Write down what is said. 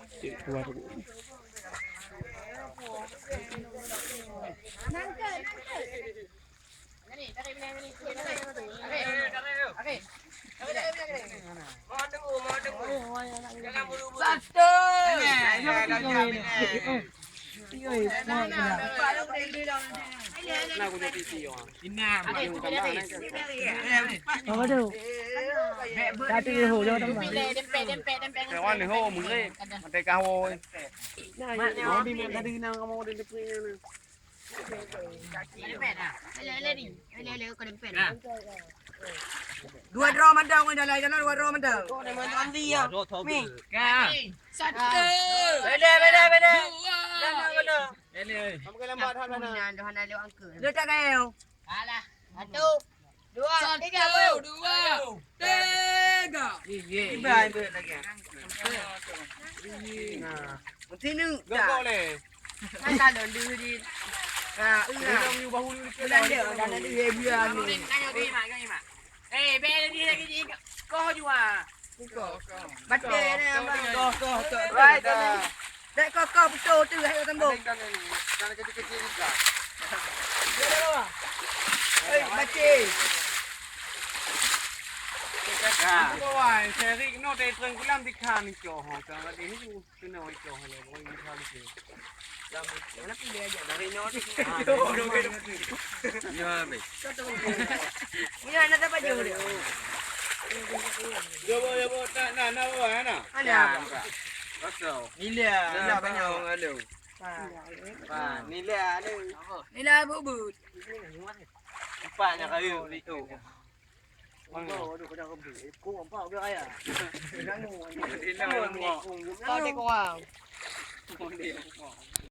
Kuat. Satu. Nak aku jadi CEO. Apa tu? Tadi ho cho tấm bằng. Cái con này hô mừng lên. Tay cao ơi. Nó đi men tadi nang kamu di depan ni. Dua draw mandang kau jalan jalan dua draw mandang. Kau dah mandang dia. Mi. Satu. Beda. Jangan kena. Kamu ke lambat hal mana? Dia tak kau. Alah. Satu. Dua. Tiga. Tiga. Tiba lagi. Mesti ni. Gak le. Kan tak ada di. Kita punya bahu ni. Bulan dia biar ni. Bé đi ra cái gì co chứ à Baca ni abang. Right. Dek kau betul tu hai tembok. Kan kecil-kecil juga. Baca. Wah, seri no day tren kulam di kan ni jo ha. Jangan di ni kena oi jo ha le. Oi ni kali ke. Nak pilih aja dari ni. Ya, baik. Ni nak dapat baju dia. Ya, tak nak bawa ana. Ada. Kosong. Nila banyak. Alu. Nila alu. Nila bubut. Empatnya kayu itu. Aduh, kau dah kebeli. Kau apa dia ayah? Kau dia korang.